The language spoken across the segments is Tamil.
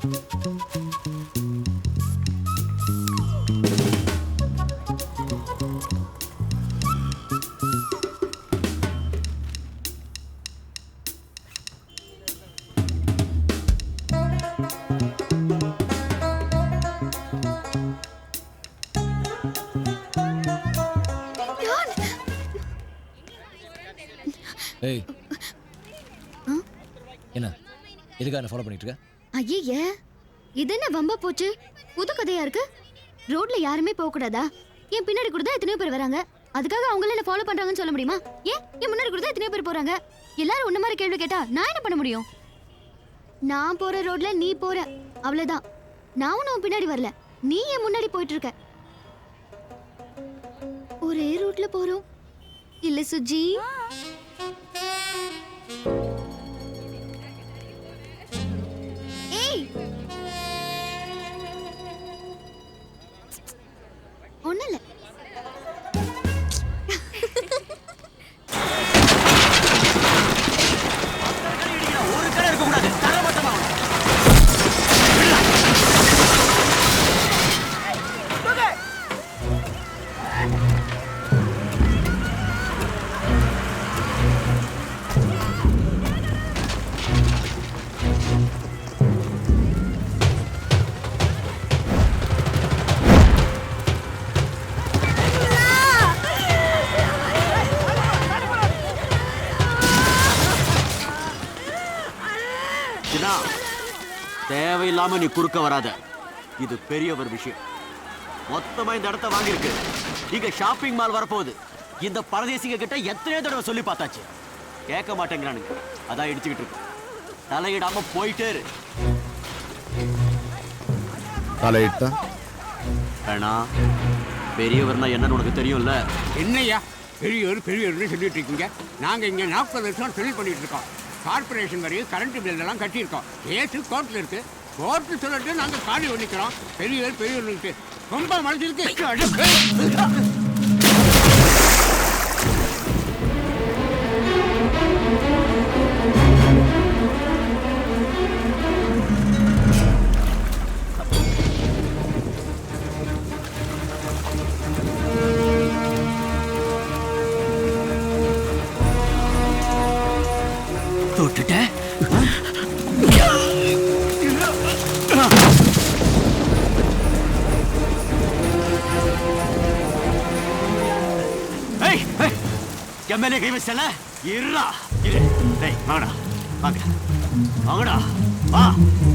ஏய் என்ன எதுக்காக ஃபாலோ பண்ணிட்டு இருக்க? ஐயே, இது என்ன வம்பா போச்சு? புது கதையா இருக்கு. ரோட்ல யாருமே போக கூடாதா? என் பின்னாடி கூட தான் எத்தனையோ பேர் வராங்க. அதுக்காக அவங்கள என்ன ஃபாலோ பண்றாங்கன்னு சொல்ல முடியுமா? ஏன் என் முன்னாடி கூட தான் எத்தனையோ பேர் போறாங்க. எல்லாரும் உன்ன மாதிரி கேள்வி கேட்டா நான் என்ன பண்ண முடியும்? நான் போற ரோட்ல நீ போற, அவ்வளவுதான். நான் உன் பின்னாடி வரல, நீ என் முன்னாடி போயிட்டு இருக்க. ஒரே ரோட்ல போறோம் இல்ல சுஜி? ஏய், ஒண்ணு இல்ல. ஒரு கடை இருக்க கூடாது. தரமட்டமா தேவையில்லாம நீ குறுக்க வராத. இது பெரிய ஒரு விஷயம். மொத்தமா இந்த இடத்த வாங்கியிருக்கு. இங்க ஷாப்பிங் மால் வரப்போகுது. இந்த பரதேசிங்க கிட்ட எத்தனையோ தடவை சொல்லி பார்த்தாச்சு, கேட்க மாட்டேங்கிறானுங்க. அதான் இடிச்சுக்கிட்டு இருக்கு. தலையிடாம போயிட்டே இரு. தலையிட்டா வேணா, பெரியவர்னா என்னன்னு உனக்கு தெரியும்ல. என்னையா பெரியவர் பெரியவர்னு சொல்லிட்டு இருக்கீங்க? நாங்க இங்க 40 வருஷம் தொழில் பண்ணிட்டு இருக்கோம். கார்பரேஷன் வரையும் கரண்ட் பில் எல்லாம் கட்டியிருக்கோம். கேஸு கோர்ட்டில் இருக்கு. கோர்ட்டு சொல்லிட்டு நாங்கள் காடி ஒழிக்கிறோம். பெரியவர் பெரியவர்களுக்கு ரொம்ப மனசிருக்கு. தொட்டுட்ட எம்எல்ஏ கை வச்சல இருடா. இரு. டேய் வாங்கடா, வாங்க வாங்கடா, வா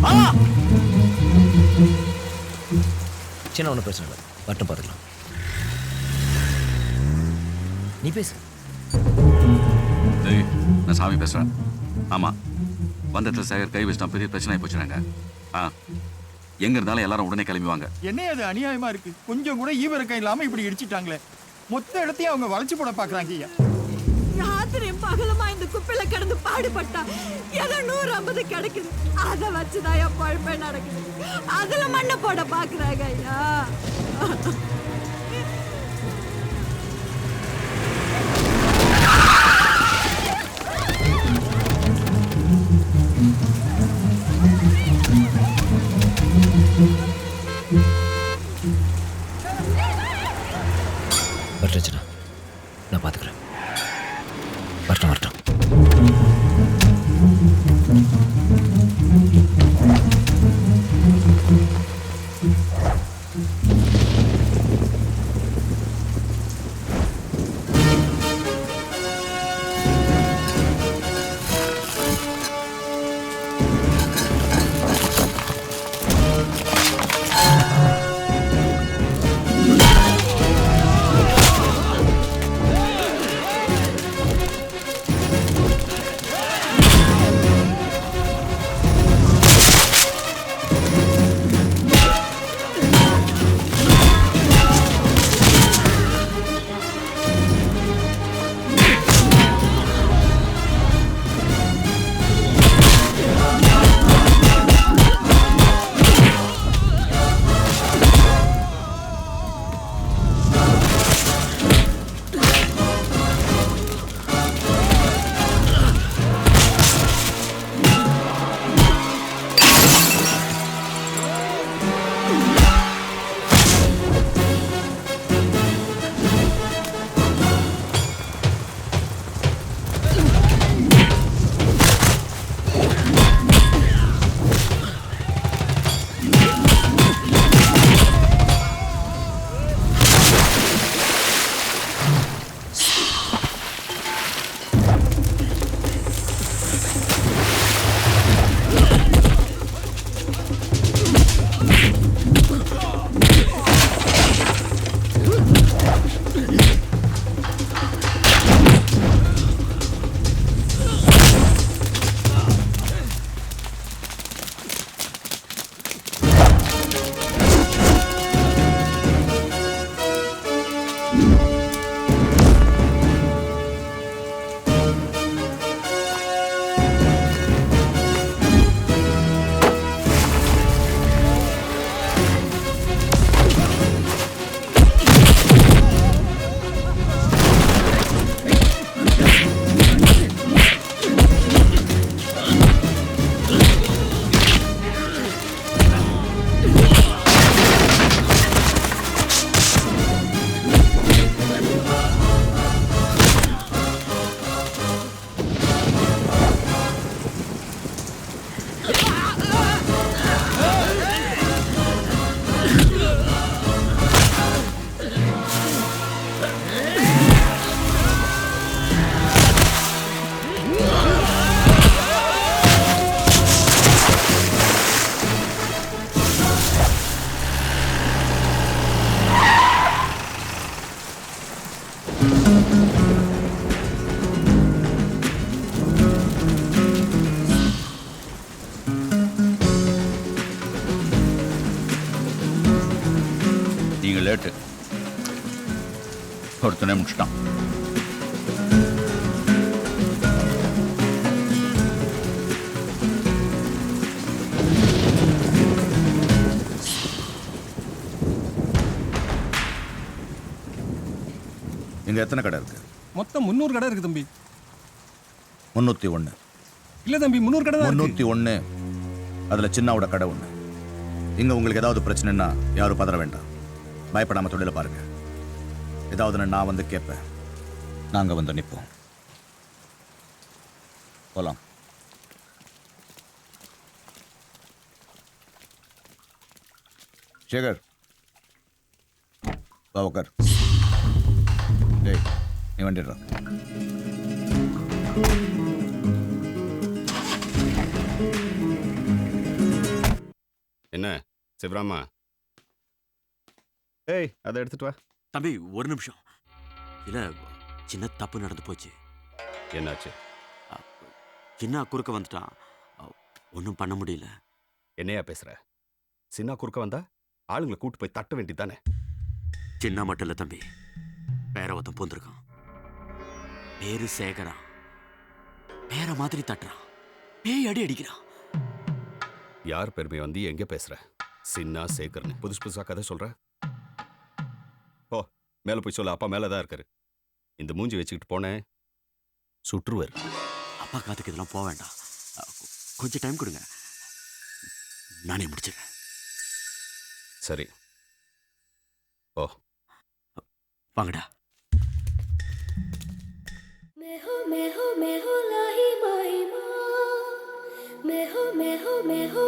வா. சின்ன ஒன்றும் பிரச்சனை இல்லை, மட்டும் பார்த்துக்கலாம். நீ பேசு. டேய், நான் சாமி பேசுகிறேன். ஆமாம், வந்தத்தில் சேகர் கை வச்சுட்டா, பெரிய பிரச்சனை போச்சுறாங்க. எங்கே இருந்தாலும் எல்லாரும் உடனே கிளம்புவாங்க. என்ன அது அநியாயமா இருக்கு? கொஞ்சம் கூட ஈவரக்கம் இல்லாம இப்படி இடிச்சிட்டாங்களே. மொத்த இடத்தையும் அவங்க வளைச்சு போட பாக்குறாங்க. ஐயா, ராத்திரியும் பகலமா இந்த குப்பையில கிடந்து பாடுபட்டா ஏதோ 150 கிடைக்குது. அதை வச்சுதான் என் பழப்பே நடக்குது. அதுல மண்ணை போட பாக்குறாங்க. ஐயா, வரட்டுச்சுண்ணா, நான் பார்த்துக்கிறேன். வரட்டும் வரட்டும். லேட்டு ஒருத்தனே முடிச்சிட்டான். இங்க எத்தனை கடை இருக்கு? மொத்தம் 300 கடை இருக்கு தம்பி. 301. இல்ல தம்பி 300 கடை தான் இருக்கு. 301. அதுல சின்னாவோட கடை ஒண்ணு. இங்க உங்களுக்கு ஏதாவது பிரச்சனைன்னா யாரும் பதற வேண்டாம். பயப்படாம தொழில பாருங்க. ஏதாவது நான் வந்து கேட்பேன். நாங்க வந்து நிற்போம். போலாம். சேகர் வா உட்கார். டேய் நீ வண்டிடுறா. என்ன சிவராமா? ஏய் அதை எடுத்துட்டு வா. தம்பி ஒரு நிமிஷம். இல்ல சின்ன தப்பு நடந்து போச்சு. என்னாச்சு? சின்ன குறுக்க வந்துட்டான். ஒன்றும் பண்ண முடியல. என்னையா பேசுற? சின்ன குறுக்க வந்தா ஆளுங்களை கூட்டு போய் தட்ட வேண்டியதானே? சின்ன மட்டும் இல்ல தம்பி, பேர ஒருத்தன் பூந்திருக்கான். பேரு சேகரா. பேர மாதிரி தட்டுறான். பேய் அடி அடிக்கிறான். யார் பெருமை வந்து எங்க பேசுற? சின்னா சேகர்னு புதுசு புதுசா கதை சொல்ற. ஓ மேல போய் சொல்ல, அப்பா மேலதான் இருக்காரு. இந்த மூஞ்சி வச்சுக்கிட்டு போனேன் சுற்றுவர். அப்பா காத்துக்கு இதெல்லாம் போக வேண்டாம். கொஞ்சம் டைம் கொடுங்க, நானே முடிச்சிடுறேன். சரி ஓ வாங்கடா. मैं हो लाही माही माँ मैं हो